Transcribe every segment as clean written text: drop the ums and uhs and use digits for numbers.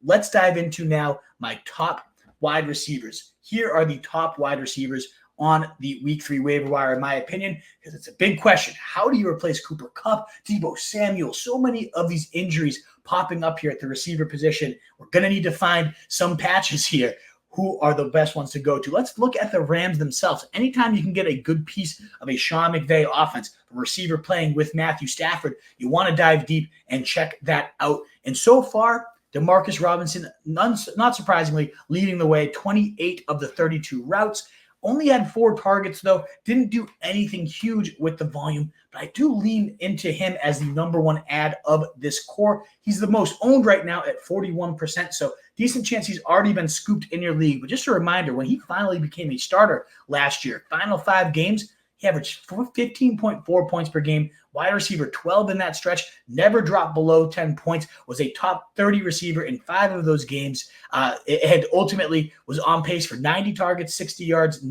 let's dive into now my top wide receivers. Here are the top wide receivers on the Week 3 waiver wire, in my opinion, because it's a big question. How do you replace Cooper Kupp, Deebo Samuel? So many of these injuries popping up here at the receiver position. We're going to need to find some patches here. Who are the best ones to go to? Let's look at the Rams themselves. Anytime you can get a good piece of a Sean McVay offense, a receiver playing with Matthew Stafford, you want to dive deep and check that out. And so far, Demarcus Robinson, not surprisingly, leading the way, 28 of the 32 routes. Only had 4 targets, though. Didn't do anything huge with the volume, but I do lean into him as the #1 ad of this core. He's the most owned right now at 41%, so decent chance he's already been scooped in your league. But just a reminder, when he finally became a starter last year, final 5 games, he averaged 15.4 points per game, wide receiver 12 in that stretch, never dropped below 10 points, was a top 30 receiver in 5 of those games. It had ultimately was on pace for 90 targets, 60 yards,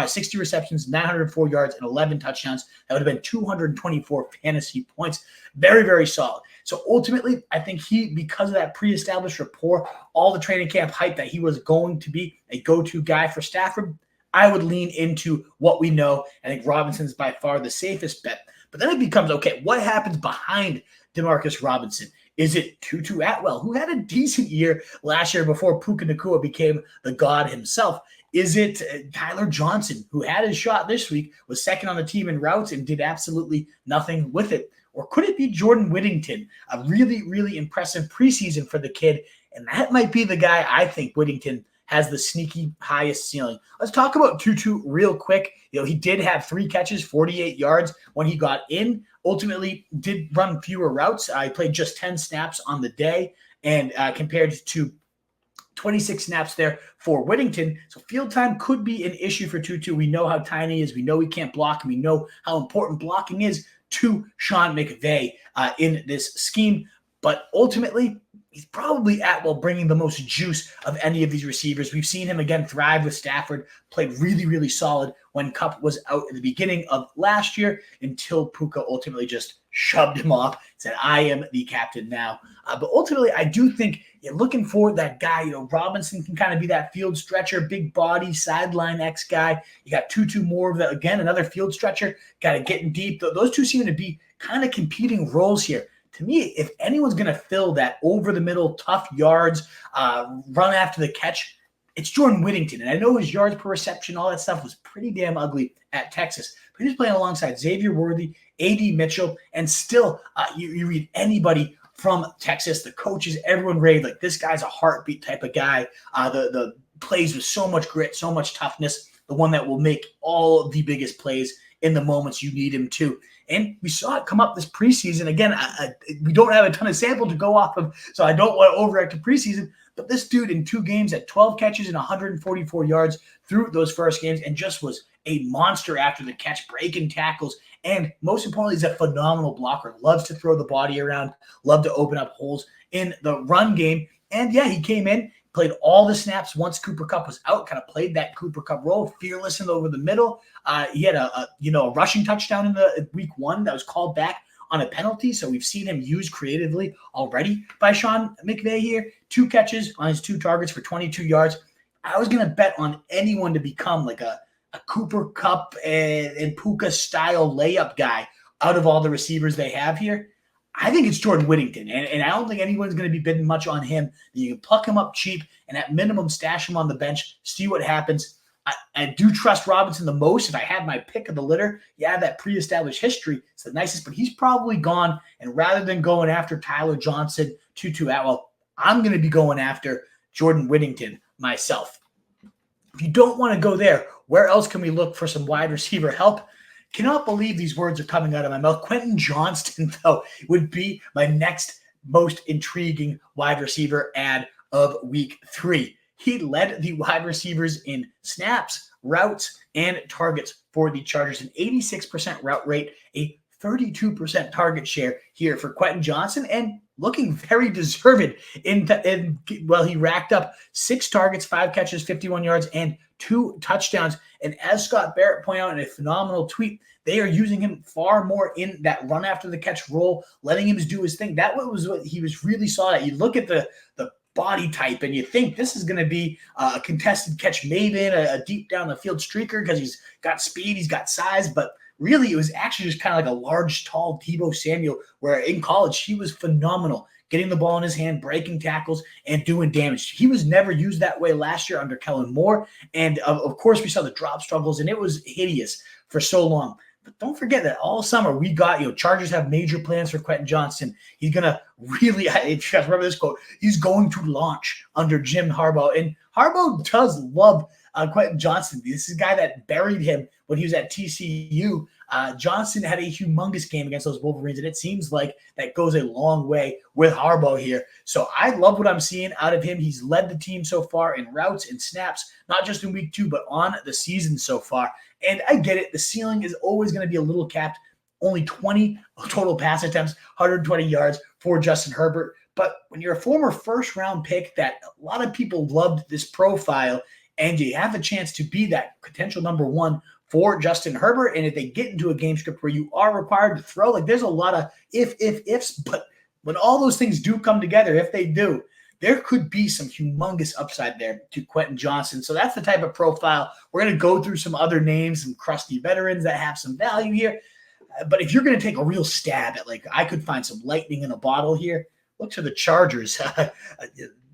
60 receptions, 904 yards, and 11 touchdowns. That would have been 224 fantasy points. Very, very solid. So ultimately, I think he, because of that pre-established rapport, all the training camp hype that he was going to be a go-to guy for Stafford, I would lean into what we know. I think Robinson's by far the safest bet. But then it becomes, okay, what happens behind Demarcus Robinson? Is it Tutu Atwell, who had a decent year last year before Puka Nacua became the god himself? Is it Tyler Johnston, who had his shot this week, was second on the team in routes and did absolutely nothing with it? Or could it be Jordan Whittington, a really, really impressive preseason for the kid? And that might be the guy I think Whittington has the sneaky highest ceiling. Let's talk about Tutu real quick. He did have 3 catches, 48 yards when he got in. Ultimately, did run fewer routes. He played just 10 snaps on the day, and compared to 26 snaps there for Whittington. So field time could be an issue for Tutu. We know how tiny he is. We know he can't block, and we know how important blocking is to Sean McVay in this scheme. But ultimately, he's probably Atwell bringing the most juice of any of these receivers. We've seen him again thrive with Stafford, played really, really solid when Kupp was out at the beginning of last year until Puka ultimately just shoved him off, said, I am the captain now. But ultimately, I do think you're looking for that guy. Robinson can kind of be that field stretcher, big body, sideline X guy. You got Tutu more of that, again, another field stretcher, got to get in deep. Those two seem to be kind of competing roles here. To me, if anyone's going to fill that over-the-middle, tough yards, run after the catch, it's Jordan Whittington. And I know his yards per reception, all that stuff was pretty damn ugly at Texas. But he's playing alongside Xavier Worthy, A.D. Mitchell, and still you read anybody from Texas, the coaches, everyone raved like this guy's a heartbeat type of guy. The plays with so much grit, so much toughness, the one that will make all of the biggest plays in the moments you need him to. And we saw it come up this preseason. Again, we don't have a ton of sample to go off of, so I don't want to overact to preseason. But this dude in 2 games had 12 catches and 144 yards through those first games and just was a monster after the catch, breaking tackles. And most importantly, he's a phenomenal blocker. Loves to throw the body around, love to open up holes in the run game. And yeah, he came in, played all the snaps once Cooper Kupp was out, kind of played that Cooper Kupp role, fearless and over the middle. He had a rushing touchdown in the week 1 that was called back on a penalty. So we've seen him used creatively already by Sean McVay here. 2 catches on his 2 targets for 22 yards. I was going to bet on anyone to become like a Cooper Kupp and Puka style layup guy out of all the receivers they have here. I think it's Jordan Whittington, and I don't think anyone's going to be bidding much on him. You can pluck him up cheap and at minimum stash him on the bench, see what happens. I do trust Robinson the most. If I had my pick of the litter, yeah, that pre-established history is the nicest, but he's probably gone. And rather than going after Tyler Johnston, Tutu Atwell, I'm going to be going after Jordan Whittington myself. If you don't want to go there, where else can we look for some wide receiver help? Cannot believe these words are coming out of my mouth. Quentin Johnston, though, would be my next most intriguing wide receiver ad of week 3. He led the wide receivers in snaps, routes, and targets for the Chargers. An 86% route rate, a 32% target share here for Quentin Johnston, and looking very deserved he racked up 6 targets, 5 catches, 51 yards, and 2 touchdowns. And as Scott Barrett pointed out in a phenomenal tweet, they are using him far more in that run after the catch role, letting him do his thing. That was what he was really solid at. You look at the body type, and you think this is going to be a contested catch maven, a deep down the field streaker because he's got speed, he's got size, but really it was actually just kind of like a large, tall Deebo Samuel, where in college he was phenomenal, getting the ball in his hand, breaking tackles, and doing damage. He was never used that way last year under Kellen Moore, and of course we saw the drop struggles, and it was hideous for so long. But don't forget that all summer we got, Chargers have major plans for Quentin Johnston. He's going to really, if you guys remember this quote, he's going to launch under Jim Harbaugh. And Harbaugh does love Quentin Johnston. This is a guy that buried him when he was at TCU. Johnston had a humongous game against those Wolverines, and it seems like that goes a long way with Harbaugh here. So I love what I'm seeing out of him. He's led the team so far in routes and snaps, not just in week 2, but on the season so far. And I get it. The ceiling is always going to be a little capped. Only 20 total pass attempts, 120 yards for Justin Herbert. But when you're a former first-round pick that a lot of people loved this profile, and you have a chance to be that potential number 1 for Justin Herbert, and if they get into a game script where you are required to throw, like there's a lot of ifs, but when all those things do come together, if they do, there could be some humongous upside there to Quentin Johnston. So that's the type of profile. We're going to go through some other names, some crusty veterans that have some value here. But if you're going to take a real stab at, like, I could find some lightning in a bottle here, look to the Chargers.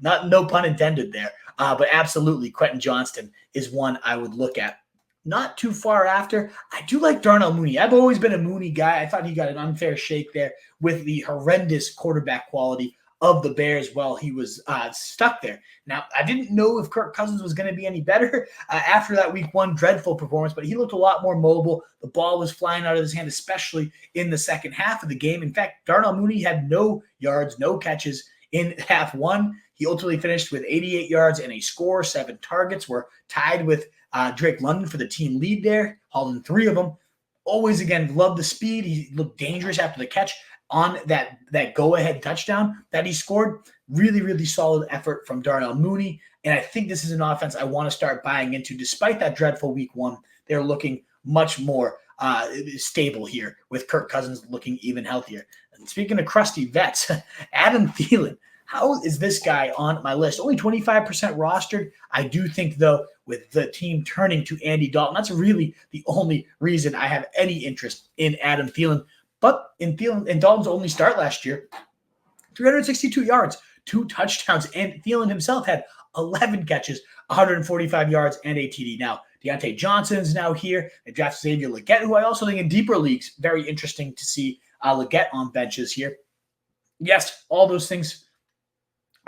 No pun intended there. But absolutely, Quentin Johnston is one I would look at. Not too far after, I do like Darnell Mooney. I've always been a Mooney guy. I thought he got an unfair shake there with the horrendous quarterback quality of the Bears while he was stuck there. Now, I didn't know if Kirk Cousins was going to be any better after that week 1 dreadful performance, but he looked a lot more mobile. The ball was flying out of his hand, especially in the second half of the game. In fact, Darnell Mooney had no yards, no catches in half 1. He ultimately finished with 88 yards and a score. 7 targets, were tied with Drake London for the team lead there, hauled in 3 of them. Always, again, loved the speed. He looked dangerous after the catch on that go-ahead touchdown that he scored. Really, really solid effort from Darnell Mooney. And I think this is an offense I want to start buying into. Despite that dreadful week 1, they're looking much more stable here with Kirk Cousins looking even healthier. And speaking of crusty vets, Adam Thielen. How is this guy on my list? Only 25% rostered. I do think, though, with the team turning to Andy Dalton, that's really the only reason I have any interest in Adam Thielen. But in Dalton's only start last year, 362 yards, 2 touchdowns, and Thielen himself had 11 catches, 145 yards, and a TD. Now, Deontay Johnson's now here. They drafted Xavier Legette, who I also think in deeper leagues, very interesting to see Legette on benches here. Yes, all those things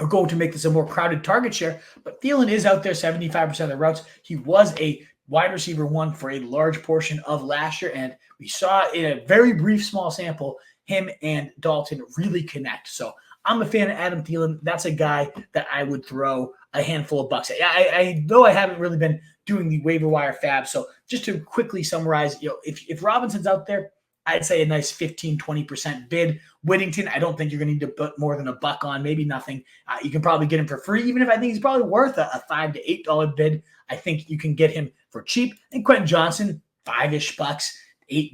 are going to make this a more crowded target share, but Thielen is out there 75% of the routes. He was a wide receiver 1 for a large portion of last year, and we saw in a very brief, small sample, him and Dalton really connect. So I'm a fan of Adam Thielen. That's a guy that I would throw a handful of bucks at. I though I haven't really been doing the waiver wire fab, so just to quickly summarize, if Robinson's out there, I'd say a nice 15-20% bid. Whittington, I don't think you're going to need to put more than $1 on, maybe nothing. You can probably get him for free, even if I think he's probably worth a $5 to $8 bid. I think you can get him for cheap. And Quentin Johnston, $5-ish, $8.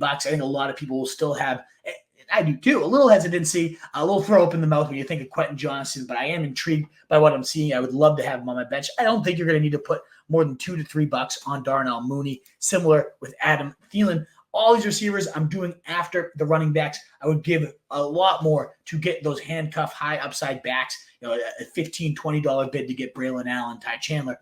I think a lot of people will still have, I do too, a little hesitancy, a little throw up in the mouth when you think of Quentin Johnston, but I am intrigued by what I'm seeing. I would love to have him on my bench. I don't think you're going to need to put more than $2 to $3 on Darnell Mooney, similar with Adam Thielen. All these receivers I'm doing after the running backs. I would give a lot more to get those handcuff high upside backs, a $15, $20 bid to get Braylon Allen, Ty Chandler.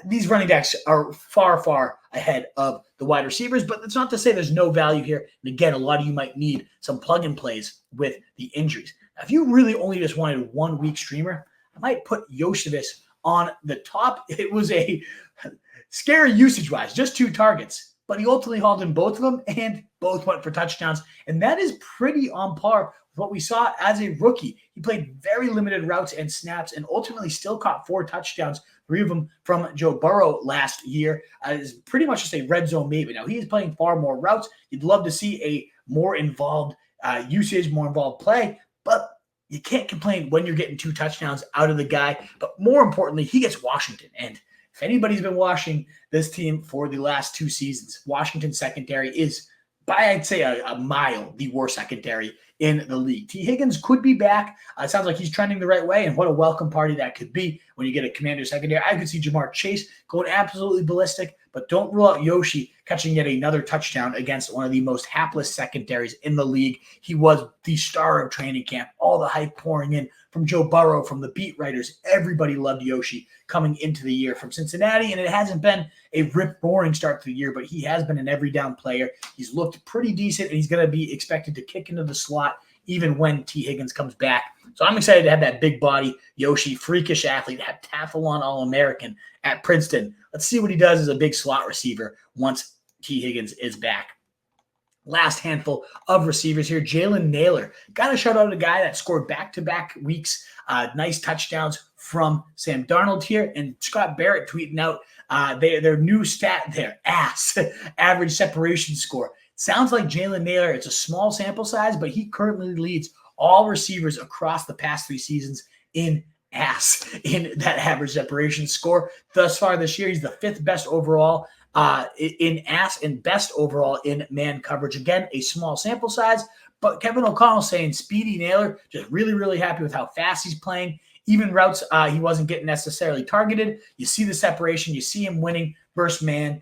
These running backs are far, far ahead of the wide receivers, but that's not to say there's no value here. And again, a lot of you might need some plug-and plays with the injuries. Now, if you really only just wanted 1 week streamer, I might put Iosivas on the top. It was a scary usage-wise, just 2 targets. But he ultimately hauled in both of them, and both went for touchdowns. And that is pretty on par with what we saw as a rookie. He played very limited routes and snaps and ultimately still caught 4 touchdowns, 3 of them from Joe Burrow last year. Is pretty much just a red zone maybe. Now, he is playing far more routes. You'd love to see a more involved usage, more involved play, but you can't complain when you're getting 2 touchdowns out of the guy. But more importantly, he gets Washington. And if anybody's been watching this team for the last 2 seasons, Washington secondary is, by I'd say a mile, the worst secondary in the league. T. Higgins could be back. It sounds like he's trending the right way, and what a welcome party that could be when you get a Commander secondary. I could see Jamar Chase going absolutely ballistic, but don't rule out Yoshi catching yet another touchdown against one of the most hapless secondaries in the league. He was the star of training camp. All the hype pouring in from Joe Burrow, from the beat writers. Everybody loved Yoshi coming into the year from Cincinnati, and it hasn't been a rip-roaring start to the year, but he has been an every-down player. He's looked pretty decent, and he's going to be expected to kick into the slot even when T. Higgins comes back. So I'm excited to have that big body Yoshi, freakish athlete, heptathlon All-American at Princeton. Let's see what he does as a big slot receiver once T. Higgins is back. Last handful of receivers here. Jalen Nailor. Got to shout out a guy that scored back-to-back weeks. Nice touchdowns from Sam Darnold here. And Scott Barrett tweeting out their new stat there, average separation score. Sounds like Jalen Nailor, it's a small sample size, but he currently leads all receivers across the past 3 seasons in that average separation score. Thus far this year, he's the 5th best overall in and best overall in man coverage. Again, a small sample size, but Kevin O'Connell saying Speedy Nailor, just really, really happy with how fast he's playing. Even routes he wasn't getting necessarily targeted. You see the separation. You see him winning versus man.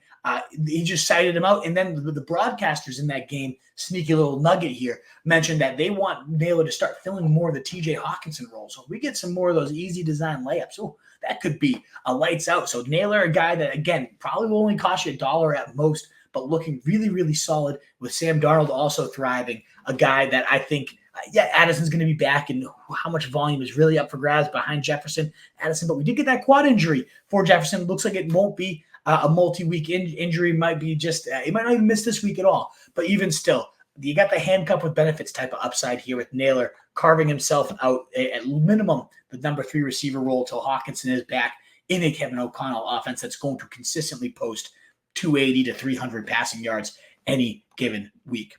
He just cited him out. And then the broadcasters in that game, sneaky little nugget here, mentioned that they want Nailor to start filling more of the TJ Hawkinson role. So if we get some more of those easy design layups, that could be a lights out. So Nailor, a guy that, again, probably will only cost you $1 at most, but looking really, really solid with Sam Darnold also thriving. A guy that I think, Addison's going to be back, and how much volume is really up for grabs behind Jefferson, Addison. But we did get that quad injury for Jefferson. Looks like it won't be a multi-week injury. Might be just he might not even miss this week at all. But even still, you got the handcuff with benefits type of upside here with Nailor carving himself out at minimum the number 3 receiver role till Hawkinson is back in a Kevin O'Connell offense that's going to consistently post 280 to 300 passing yards any given week.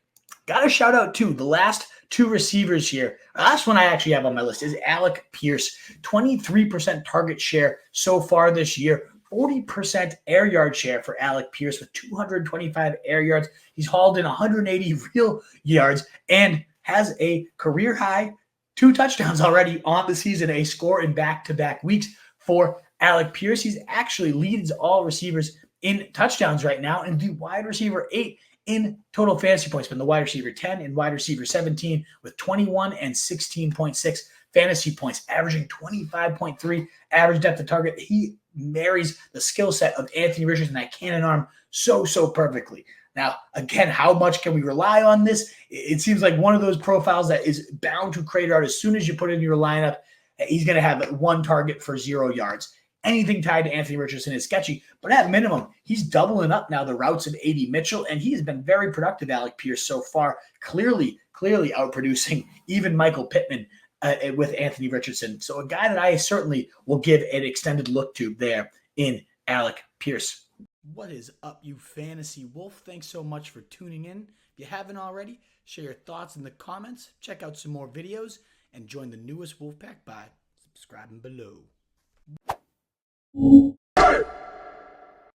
Got to shout out too the last 2 receivers here. The last one I actually have on my list is Alec Pierce. 23% target share so far this year. 40% air yard share for Alec Pierce with 225 air yards. He's hauled in 180 real yards and has a career high 2 touchdowns already on the season, a score in back-to-back weeks for Alec Pierce. He's actually leads all receivers in touchdowns right now and the wide receiver 8 in total fantasy points, but the wide receiver 10 and wide receiver 17 with 21 and 16.6 fantasy points, averaging 25.3 average depth of target. He marries the skill set of Anthony Richardson, that cannon arm, so perfectly. Now, again, how much can we rely on this? It seems like one of those profiles that is bound to crater out as soon as you put it in your lineup. He's going to have 1 target for 0 yards. Anything tied to Anthony Richardson is sketchy, but at minimum, he's doubling up now the routes of A.D. Mitchell, and he has been very productive, Alec Pierce, so far, clearly outproducing even Michael Pittman with Anthony Richardson. So a guy that I certainly will give an extended look to there in Alec Pierce. What is up, you fantasy wolf? Thanks so much for tuning in. If you haven't already, share your thoughts in the comments, check out some more videos, and join the newest Wolfpack by subscribing below.